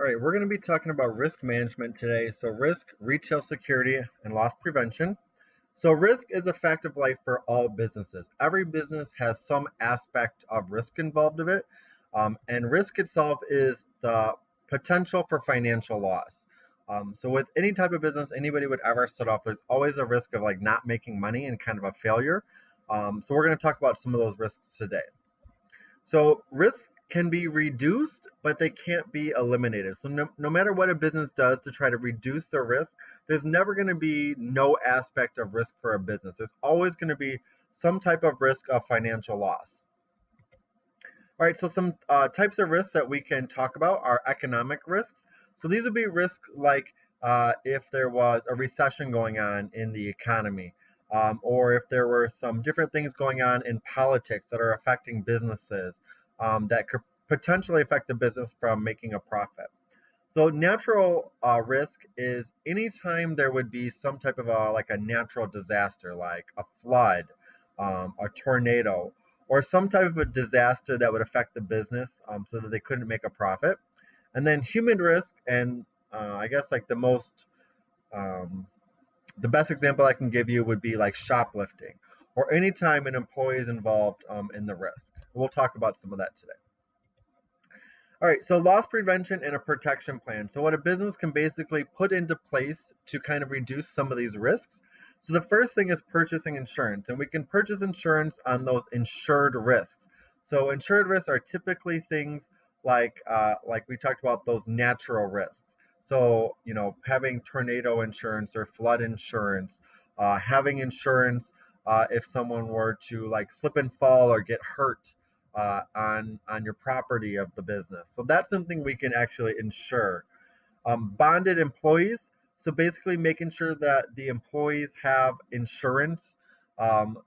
All right, we're going to be talking about risk management today. So, risk, retail security, and loss prevention. So, risk is a fact of life for all businesses. Every business has some aspect of risk involved in it, and risk itself is the potential for financial loss. So, with any type of business anybody would ever start off, there's always a risk of like not making money and kind of a failure. So, we're going to talk about some of those risks today. So risks can be reduced, but they can't be eliminated. So no matter what a business does to try to reduce their risk, there's never going to be no aspect of risk for a business. There's always going to be some type of risk of financial loss. All right, so some types of risks that we can talk about are economic risks. So these would be risks like if there was a recession going on in the economy, or if there were some different things going on in politics that are affecting businesses that could potentially affect the business from making a profit. So natural risk is anytime there would be some type of like a natural disaster, like a flood, a tornado, or some type of a disaster that would affect the business so that they couldn't make a profit. And then human risk, and I guess like um, the best example I can give you would be like shoplifting, or anytime an employee is involved in the risk. We'll talk about some of that today. All right, so loss prevention and a protection plan. So, what a business can basically put into place to kind of reduce some of these risks. So, the first thing is purchasing insurance, and we can purchase insurance on those insured risks. So, insured risks are typically things like we talked about those natural risks. So, having tornado insurance or flood insurance, having insurance if someone were to like slip and fall or get hurt on your property of the business. So that's something we can actually insure. Bonded employees. So basically making sure that the employees have insurance.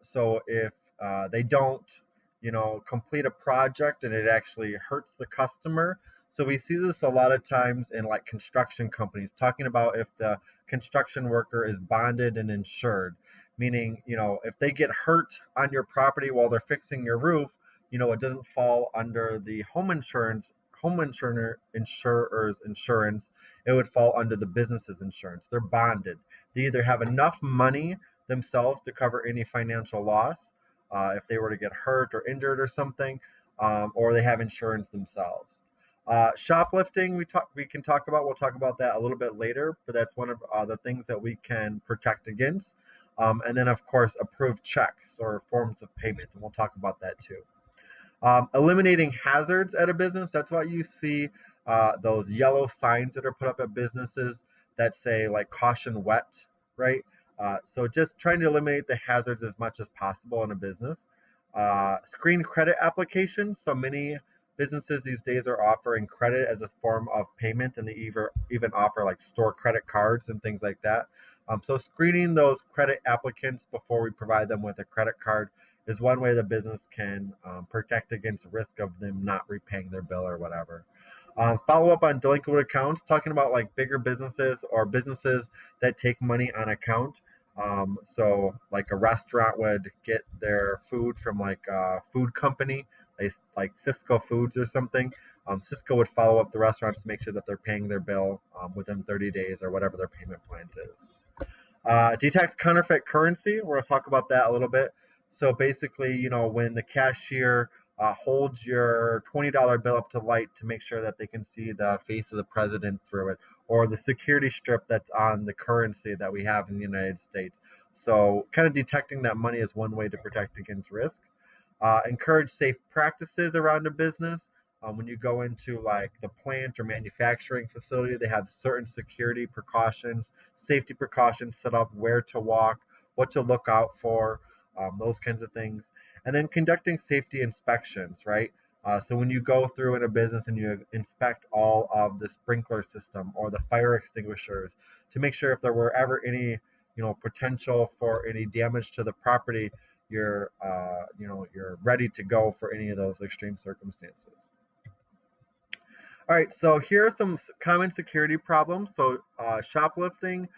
So if they don't, complete a project and it actually hurts the customer. So we see this a lot of times in like construction companies talking about if the construction worker is bonded and insured, meaning, if they get hurt on your property while they're fixing your roof, it doesn't fall under the insurer's insurance. It would fall under the business's insurance. They're bonded. They either have enough money themselves to cover any financial loss if they were to get hurt or injured or something, or they have insurance themselves. Shoplifting, we can talk about. We'll talk about that a little bit later, but that's one of the things that we can protect against. And then, of course, approved checks or forms of payment, and we'll talk about that too. Eliminating hazards at a business. That's why you see those yellow signs that are put up at businesses that say like caution wet, right? So just trying to eliminate the hazards as much as possible in a business. Screen credit applications. So many businesses these days are offering credit as a form of payment, and they even offer like store credit cards and things like that. So screening those credit applicants before we provide them with a credit card is one way the business can protect against risk of them not repaying their bill or whatever. Follow up on delinquent accounts, talking about like bigger businesses or businesses that take money on account. So like a restaurant would get their food from like a food company, like Cisco Foods or something. Cisco would follow up the restaurants to make sure that they're paying their bill within 30 days or whatever their payment plan is. Detect counterfeit currency. We're going to talk about that a little bit. So basically, when the cashier holds your $20 bill up to light to make sure that they can see the face of the president through it, or the security strip that's on the currency that we have in the United States. So kind of detecting that money is one way to protect against risk. Encourage safe practices around a business. When you go into like the plant or manufacturing facility, they have certain security precautions, safety precautions set up, where to walk, what to look out for, those kinds of things. And then conducting safety inspections, right? So when you go through in a business and you inspect all of the sprinkler system or the fire extinguishers to make sure if there were ever any, potential for any damage to the property, you're ready to go for any of those extreme circumstances. All right, so here are some common security problems. So shoplifting,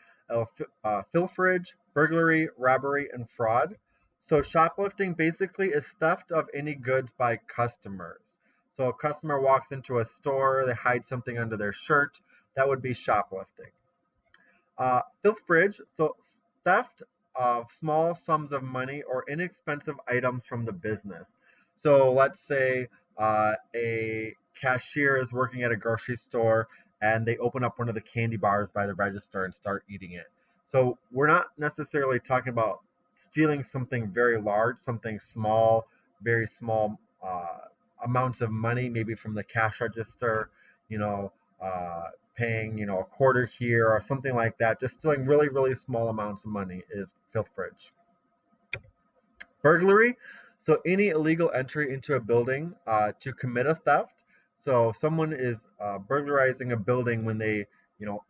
pilferage, burglary, robbery, and fraud. So shoplifting basically is theft of any goods by customers. So a customer walks into a store, they hide something under their shirt, that would be shoplifting. Pilferage, so theft of small sums of money or inexpensive items from the business. So let's say a cashier is working at a grocery store and they open up one of the candy bars by the register and start eating it. So we're not necessarily talking about stealing something very large, something small, very small amounts of money, maybe from the cash register, you know, paying, a quarter here or something like that. Just stealing really, really small amounts of money is pilferage. Burglary, so any illegal entry into a building to commit a theft. So someone is burglarizing a building when they,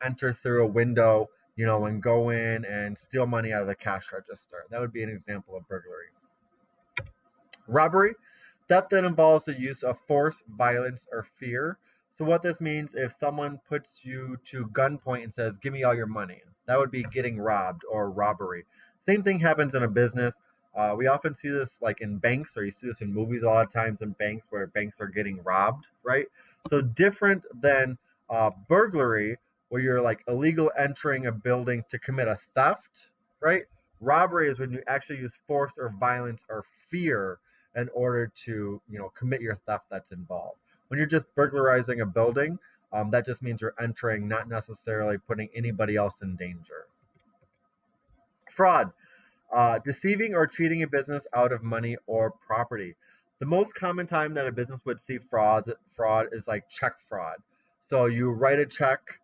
enter through a window, and go in and steal money out of the cash register. That would be an example of burglary. Robbery, theft that involves the use of force, violence, or fear. So what this means, if someone puts you to gunpoint and says, "Give me all your money," that would be getting robbed or robbery. Same thing happens in a business. We often see this like in banks, or you see this in movies a lot of times in banks where banks are getting robbed, right? So different than burglary, where you're like illegal entering a building to commit a theft, right? Robbery is when you actually use force or violence or fear in order to, commit your theft that's involved. When you're just burglarizing a building, that just means you're entering, not necessarily putting anybody else in danger. Fraud, deceiving or cheating a business out of money or property. The most common time that a business would see fraud is like check fraud. So you write a check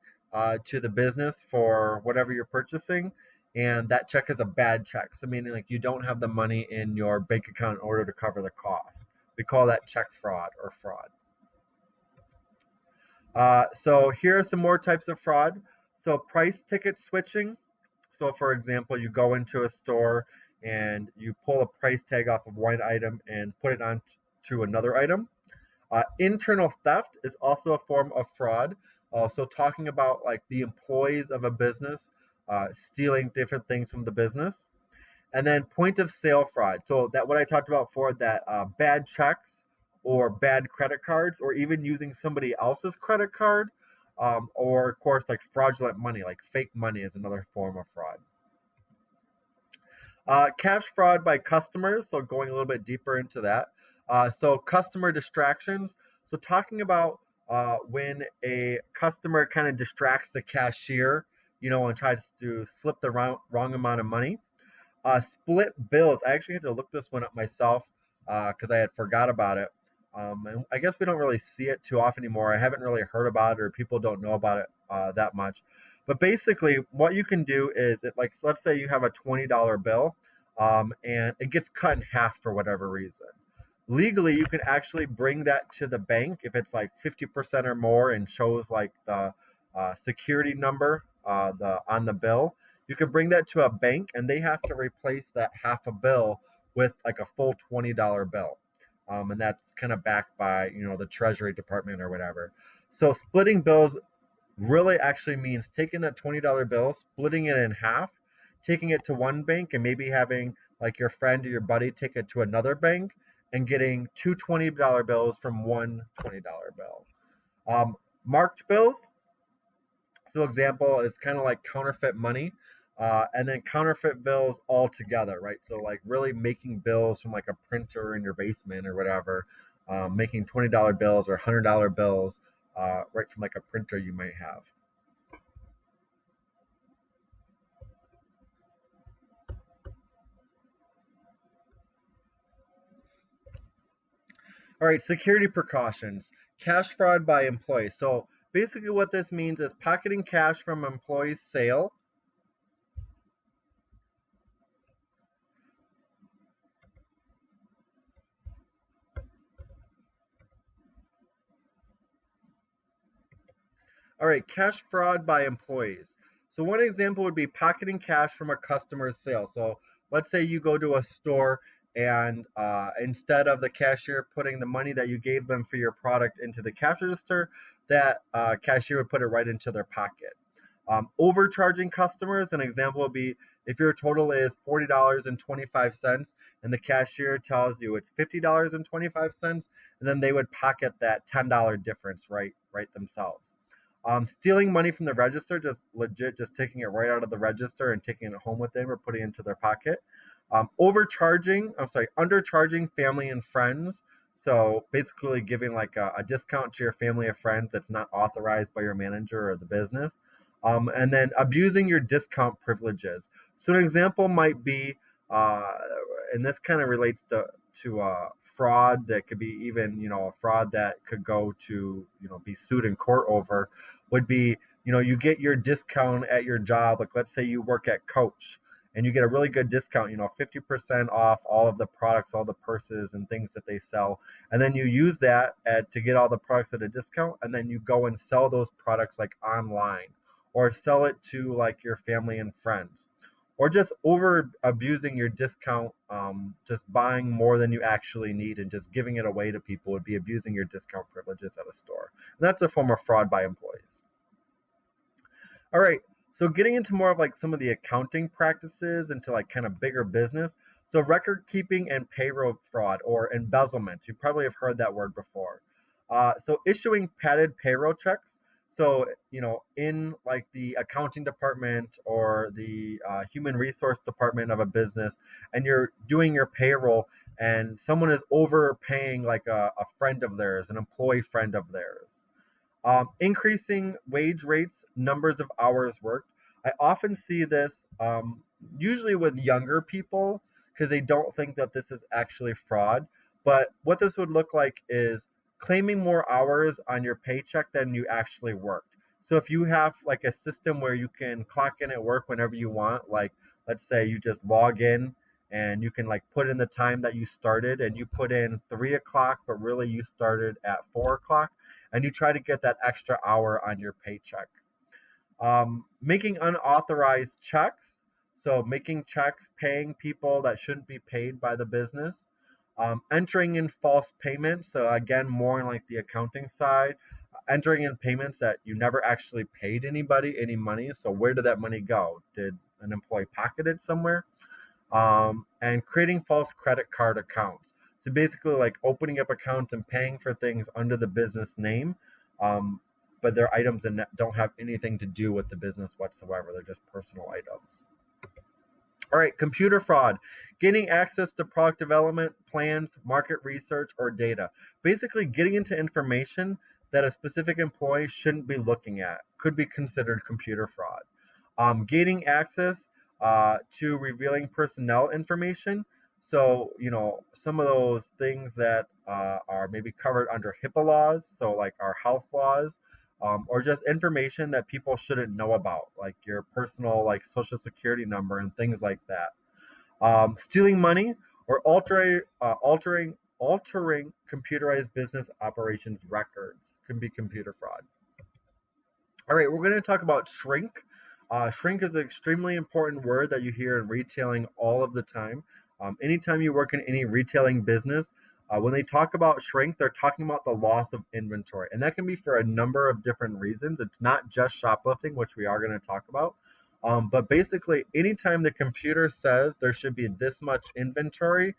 to the business for whatever you're purchasing, and that check is a bad check. So meaning like you don't have the money in your bank account in order to cover the cost. We call that check fraud or fraud. So here are some more types of fraud. So price ticket switching. So for example, you go into a store and you pull a price tag off of one item and put it on to another item. Internal theft is also a form of fraud. So talking about like the employees of a business stealing different things from the business. And then point of sale fraud. So that what I talked about before, that bad checks or bad credit cards, or even using somebody else's credit card, or of course like fraudulent money, like fake money is another form of fraud. Cash fraud by customers. So going a little bit deeper into that. So customer distractions. So talking about when a customer kind of distracts the cashier, and tries to slip the wrong amount of money. Split bills. I actually had to look this one up myself because I had forgot about it. And I guess we don't really see it too often anymore. I haven't really heard about it, or people don't know about it that much. But basically, what you can do is, like, so let's say you have a $20 bill, and it gets cut in half for whatever reason. Legally, you can actually bring that to the bank if it's like 50% or more and shows like the security number on the bill. You can bring that to a bank and they have to replace that half a bill with like a full $20 bill. And that's kind of backed by, the Treasury Department or whatever. So splitting bills really actually means taking that $20 bill, splitting it in half, taking it to one bank, and maybe having like your friend or your buddy take it to another bank and getting two $20 bills from one $20 bill. Marked bills, so example, it's kind of like counterfeit money, and then counterfeit bills all together, right? So like really making bills from like a printer in your basement or whatever, making $20 bills or $100 bills right from like a printer you might have. All right, security precautions, cash fraud by employees. So basically what this means is pocketing cash from employees' sale. All right, cash fraud by employees. So one example would be pocketing cash from a customer's sale. So let's say you go to a store and instead of the cashier putting the money that you gave them for your product into the cash register, that cashier would put it right into their pocket. Overcharging customers, an example would be if your total is $40.25 and the cashier tells you it's $50.25, and then they would pocket that $10 difference right themselves. Stealing money from the register, just legit, just taking it right out of the register and taking it home with them or putting it into their pocket. Undercharging family and friends. So basically giving like a discount to your family or friends that's not authorized by your manager or the business. And then abusing your discount privileges. So an example might be, uh, and this kind of relates to fraud that could be even, a fraud that could go to, be sued in court over, would be, you get your discount at your job. Like let's say you work at Coach and you get a really good discount, 50% off all of the products, all the purses and things that they sell. And then you use that to get all the products at a discount. And then you go and sell those products like online or sell it to like your family and friends, or just over abusing your discount, just buying more than you actually need and just giving it away to people would be abusing your discount privileges at a store. And that's a form of fraud by employees. All right. So getting into more of like some of the accounting practices into like kind of bigger business. So record keeping and payroll fraud or embezzlement. You probably have heard that word before. So issuing padded payroll checks. So, in like the accounting department or the human resource department of a business, and you're doing your payroll and someone is overpaying like a friend of theirs, an employee friend of theirs. Increasing wage rates, numbers of hours worked. I often see this usually with younger people because they don't think that this is actually fraud. But what this would look like is claiming more hours on your paycheck than you actually worked. So if you have like a system where you can clock in at work whenever you want, like let's say you just log in and you can like put in the time that you started and you put in 3 o'clock, but really you started at 4 o'clock, and you try to get that extra hour on your paycheck. Making unauthorized checks, so making checks paying people that shouldn't be paid by the business. Entering in false payments, so again, more in like the accounting side, entering in payments that you never actually paid anybody any money. So where did that money go? Did an employee pocket it somewhere? And creating false credit card accounts. So basically, like opening up accounts and paying for things under the business name, um, but they're items that don't have anything to do with the business whatsoever. They're just personal items. All right, computer fraud, gaining access to product development, plans, market research, or data. Basically, getting into information that a specific employee shouldn't be looking at could be considered computer fraud. Gaining access to revealing personnel information. So, some of those things that are maybe covered under HIPAA laws, so like our health laws, or just information that people shouldn't know about, like your personal like social security number and things like that. Stealing money or altering computerized business operations records can be computer fraud. All right, we're going to talk about shrink. Shrink is an extremely important word that you hear in retailing all of the time. Anytime you work in any retailing business, when they talk about shrink, they're talking about the loss of inventory. And that can be for a number of different reasons. It's not just shoplifting, which we are going to talk about. But basically, anytime the computer says there should be this much inventory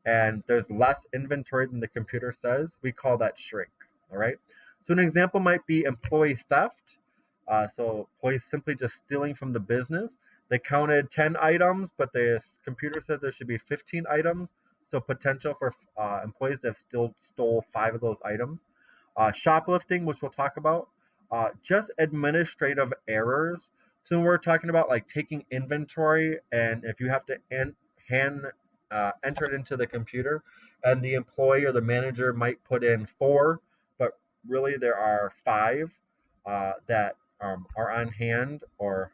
and there's less inventory than the computer says, we call that shrink. All right. So an example might be employee theft. So employees simply just stealing from the business. They counted 10 items, but the computer said there should be 15 items. So potential for employees that have still stole 5 of those items. Shoplifting, which we'll talk about. Just administrative errors. So when we're talking about like taking inventory, and if you have to hand enter it into the computer, and the employee or the manager might put in 4, but really there are 5 that are on hand, or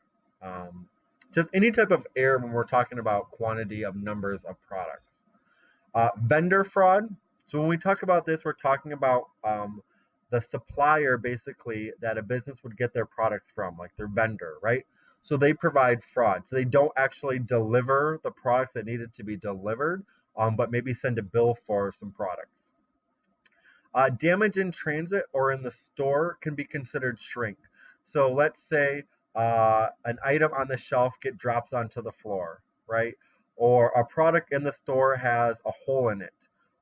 just any type of error when we're talking about quantity of numbers of products. Vendor fraud. So when we talk about this, we're talking about the supplier basically that a business would get their products from, like their vendor, right? So they provide fraud. So they don't actually deliver the products that needed to be delivered, but maybe send a bill for some products. Damage in transit or in the store can be considered shrink. So let's say an item on the shelf drops onto the floor, right? Or a product in the store has a hole in it,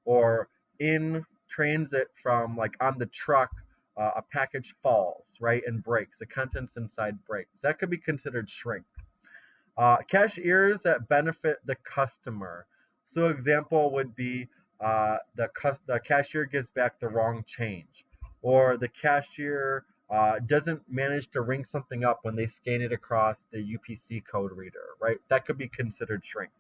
or in transit from like on the truck, a package falls, right, and breaks. The contents inside breaks. That could be considered shrink. Cashiers that benefit the customer. So example would be the cashier gives back the wrong change, or the cashier doesn't manage to ring something up when they scan it across the UPC code reader, right? That could be considered shrink.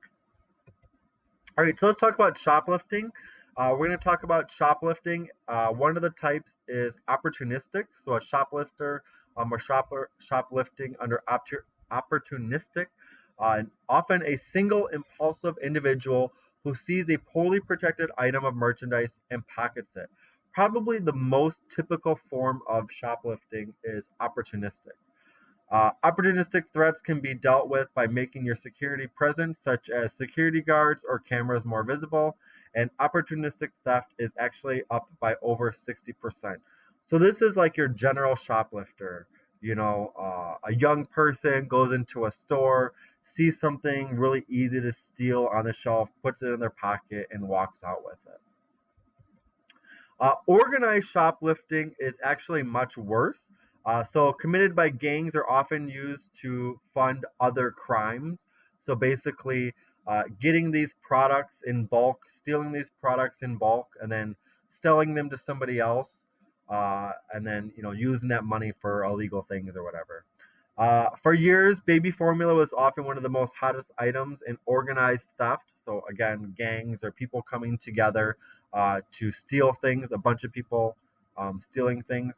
All right, so let's talk about shoplifting. We're going to talk about shoplifting. One of the types is opportunistic. So a shoplifter or shoplifting under opportunistic, often a single impulsive individual who sees a poorly protected item of merchandise and pockets it. Probably the most typical form of shoplifting is opportunistic. Opportunistic threats can be dealt with by making your security presence, such as security guards or cameras, more visible. And opportunistic theft is actually up by over 60%. So this is like your general shoplifter. A young person goes into a store, sees something really easy to steal on the shelf, puts it in their pocket, and walks out with it. Organized shoplifting is actually much worse. So, committed by gangs are often used to fund other crimes. So, basically, getting these products in bulk, stealing these products in bulk, and then selling them to somebody else, and then using that money for illegal things or whatever. For years, baby formula was often one of the most hottest items in organized theft. So again, gangs or people coming together to steal things. A bunch of people stealing things.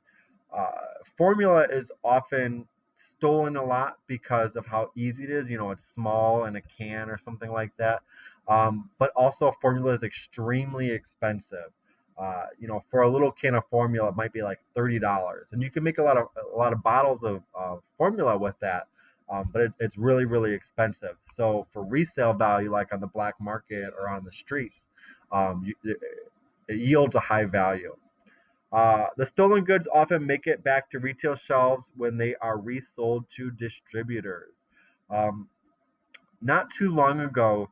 Formula is often stolen a lot because of how easy it is. It's small in a can or something like that. But also, formula is extremely expensive. For a little can of formula, it might be like $30, and you can make a lot of bottles of formula with that. But it's really really expensive. So for resale value, like on the black market or on the streets, it yields a high value. The stolen goods often make it back to retail shelves when they are resold to distributors. Um, Not too long ago,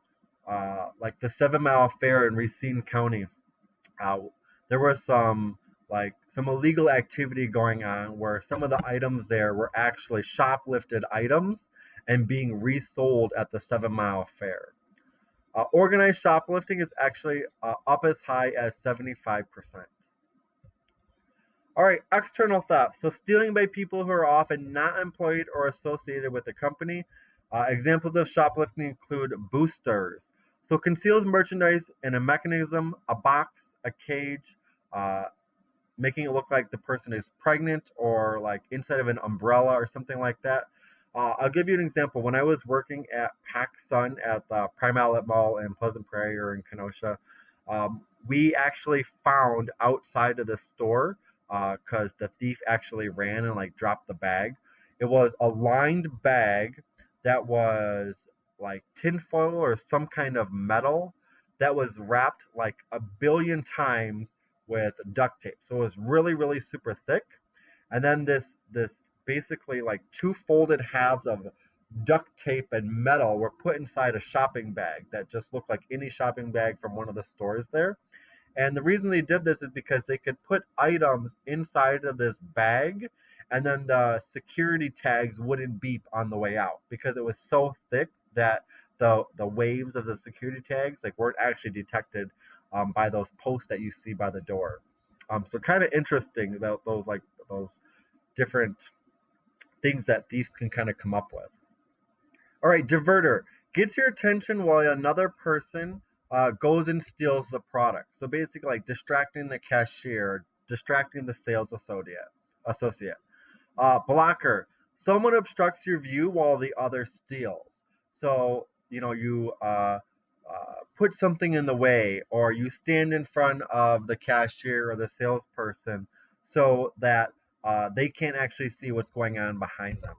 like the 7 Mile Fair in Racine County, uh, there was some illegal activity going on where some of the items there were actually shoplifted items and being resold at the 7 Mile Fair. Organized shoplifting is actually up as high as 75%. All right, external theft. So stealing by people who are often not employed or associated with the company. Examples of shoplifting include boosters. So conceals merchandise in a mechanism, a box, a cage, uh, making it look like the person is pregnant or like inside of an umbrella or something like that. I'll give you an example. When I was working at PacSun at the Prime Outlet Mall in Pleasant Prairie or in Kenosha, we actually found outside of the store because the thief actually ran and like dropped the bag. It was a lined bag that was like tinfoil or some kind of metal that was wrapped like a billion times with duct tape. So it was really, really super thick. And then this basically like two folded halves of duct tape and metal were put inside a shopping bag that just looked like any shopping bag from one of the stores there. And the reason they did this is because they could put items inside of this bag and then the security tags wouldn't beep on the way out because it was so thick that the waves of the security tags like weren't actually detected by those posts that you see by the door. So kind of interesting about those different things that thieves can kind of come up with. All right, diverter gets your attention while another person goes and steals the product. So basically, like distracting the cashier, distracting the sales associate. Blocker, someone obstructs your view while the other steals. So you put something in the way, or you stand in front of the cashier or the salesperson so that they can't actually see what's going on behind them.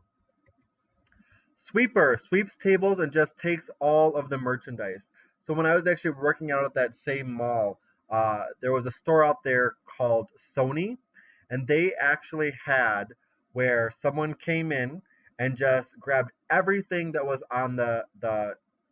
Sweeper sweeps tables and just takes all of the merchandise. So when I was actually working out at that same mall, there was a store out there called Sony, and they actually had where someone came in and just grabbed everything that was on the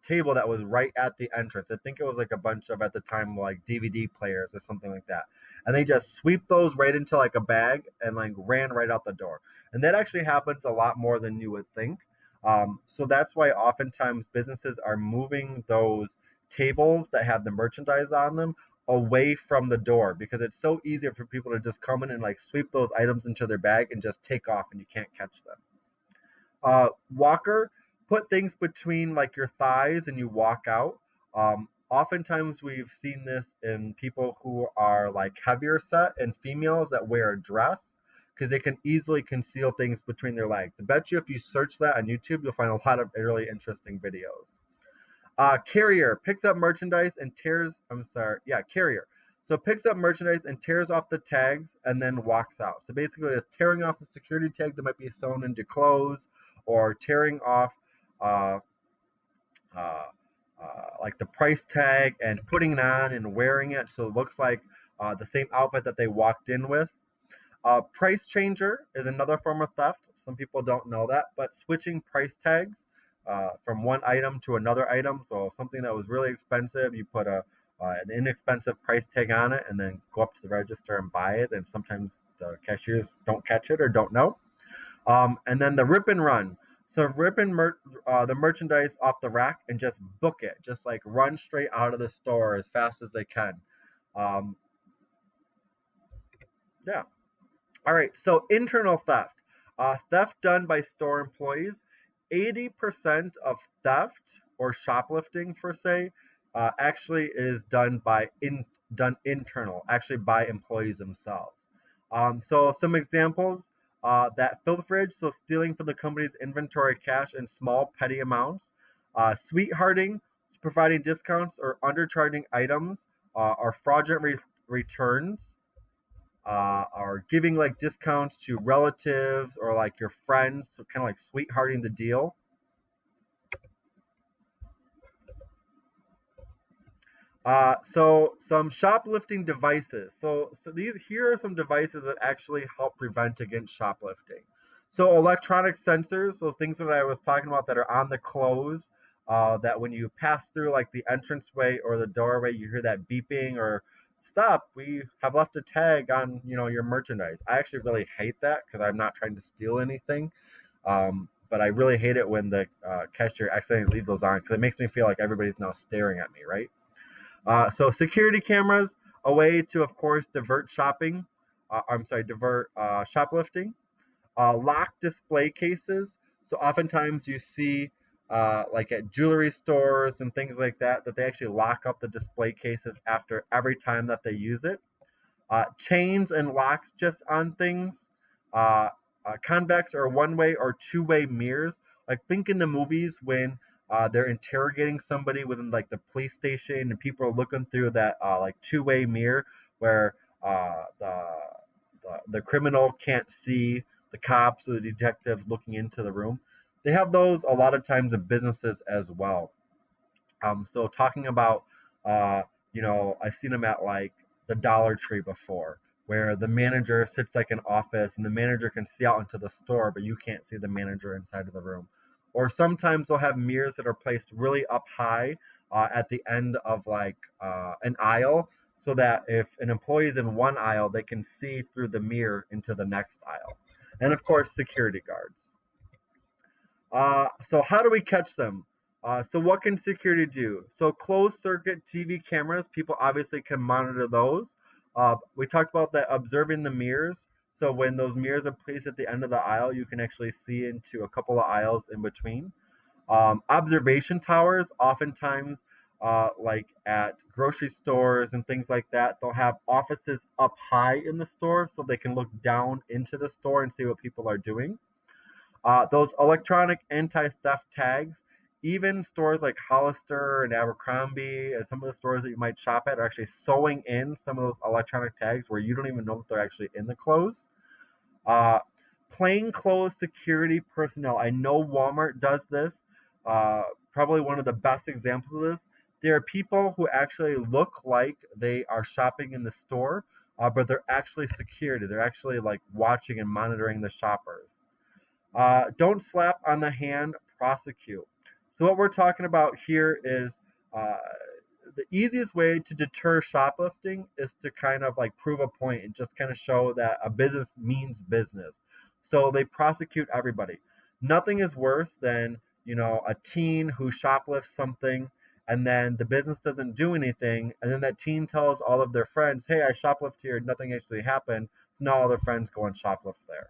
table that was right at the entrance. I think it was like a bunch of at the time like DVD players or something like that. and they just sweep those right into like a bag and like ran right out the door. And that actually happens a lot more than you would think. So that's why oftentimes businesses are moving those tables that have the merchandise on them away from the door, because it's so easy for people to just come in and like sweep those items into their bag and just take off and you can't catch them. Walker, put things between like your thighs and you walk out. Oftentimes we've seen this in people who are like heavier set and females that wear a dress, because they can easily conceal things between their legs. I bet you if you search that on YouTube, you'll find a lot of really interesting videos. Carrier picks up merchandise and tears. I'm sorry. Yeah, carrier. So picks up merchandise and tears off the tags and then walks out. So basically, it's tearing off the security tag that might be sewn into clothes, or tearing off uh, uh, like the price tag and putting it on and wearing it so it looks like the same outfit that they walked in with. Price changer is another form of theft. Some people don't know that, but switching price tags from one item to another item. So something that was really expensive, you put an inexpensive price tag on it and then go up to the register and buy it. And sometimes the cashiers don't catch it or don't know. And then the rip and run. So rip and the merchandise off the rack and just book it. Just like run straight out of the store as fast as they can. Um, yeah. All right, so internal theft. Theft done by store employees. 80% of theft or shoplifting, per se, actually is done internal, actually by employees themselves. So some examples: that filth fridge, so stealing from the company's inventory cash in small petty amounts. Sweethearting, providing discounts or undercharging items, or fraudulent returns, or giving like discounts to relatives or like your friends, so kind of like sweethearting the deal. So some shoplifting devices. So these here are some devices that actually help prevent against shoplifting. So electronic sensors, those things that I was talking about that are on the clothes, that when you pass through like the entranceway or the doorway, you hear that beeping or stop. We have left a tag on your merchandise. I actually really hate that because I'm not trying to steal anything. But I really hate it when the cashier accidentally leaves those on, because it makes me feel like everybody's now staring at me, right? So security cameras, a way to, of course, divert shopping. I'm sorry, divert shoplifting. Lock display cases. So oftentimes you see, like at jewelry stores and things like that, that they actually lock up the display cases after every time that they use it. Chains and locks just on things. Uh, Convex or one-way or two-way mirrors. Like think in the movies when they're interrogating somebody within like the police station and people are looking through that like two-way mirror where the criminal can't see the cops or the detectives looking into the room. They have those a lot of times in businesses as well. So talking about, I've seen them at like the Dollar Tree before, where the manager sits like an office and the manager can see out into the store, but you can't see the manager inside of the room. Or sometimes they'll have mirrors that are placed really up high at the end of like an aisle, so that if an employee is in one aisle, they can see through the mirror into the next aisle. And of course, security guards. So how do we catch them? So what can security do? So closed circuit TV cameras, people obviously can monitor those. We talked about that, observing the mirrors. So when those mirrors are placed at the end of the aisle, you can actually see into a couple of aisles in between. Observation towers, oftentimes, like at grocery stores and things like that, they'll have offices up high in the store so they can look down into the store and see what people are doing. Those electronic anti-theft tags, even stores like Hollister and Abercrombie and some of the stores that you might shop at are actually sewing in some of those electronic tags where you don't even know that they're actually in the clothes. Uh, Plain clothes security personnel. I know Walmart does this. Uh, Probably one of the best examples of this. There are people who actually look like they are shopping in the store, but they're actually security. They're actually like watching and monitoring the shoppers. Don't slap on the hand, prosecute. So what we're talking about here is uh, the easiest way to deter shoplifting is to kind of like prove a point and just kind of show that a business means business. So they prosecute everybody. Nothing is worse than, a teen who shoplifts something and then the business doesn't do anything, and then that teen tells all of their friends, "Hey, I shoplift here, nothing actually happened." So now all their friends go and shoplift there.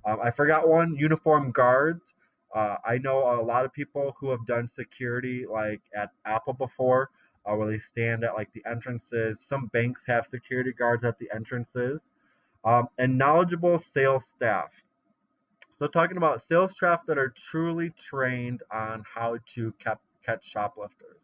I forgot one, uniform guards. I know a lot of people who have done security like at Apple before, where they stand at like the entrances. Some banks have security guards at the entrances, and knowledgeable sales staff. So talking about sales staff that are truly trained on how to catch shoplifters.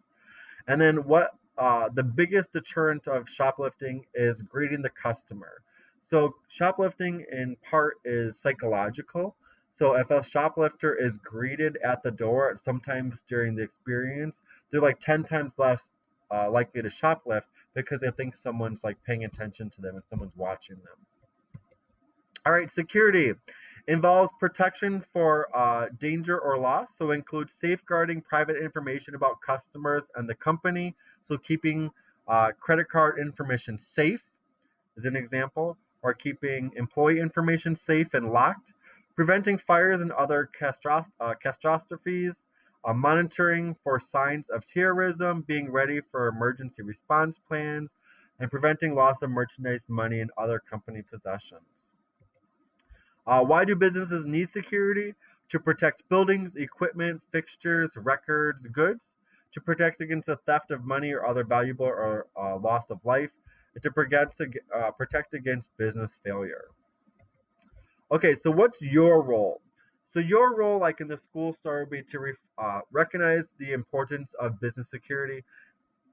And then what the biggest deterrent of shoplifting is greeting the customer. So shoplifting in part is psychological. So if a shoplifter is greeted at the door, sometimes during the experience, they're like 10 times less likely to shoplift because they think someone's like paying attention to them and someone's watching them. All right, security involves protection for danger or loss, so includes safeguarding private information about customers and the company, so keeping credit card information safe is an example, or keeping employee information safe and locked, preventing fires and other catastrophes, monitoring for signs of terrorism, being ready for emergency response plans, and preventing loss of merchandise, money, and other company possessions. Why do businesses need security? To protect buildings, equipment, fixtures, records, goods, to protect against the theft of money or other valuable or loss of life, and to protect against business failure. Okay, so what's your role? So your role, like in the school store, would be to recognize the importance of business security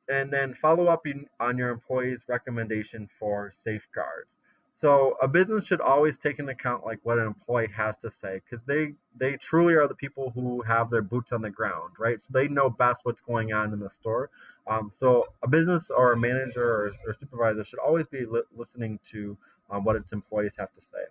and then follow up on your employees' recommendation for safeguards. So a business should always take into account like what an employee has to say because they truly are the people who have their boots on the ground, right? So they know best what's going on in the store. So a business or a manager or supervisor should always be listening to what its employees have to say.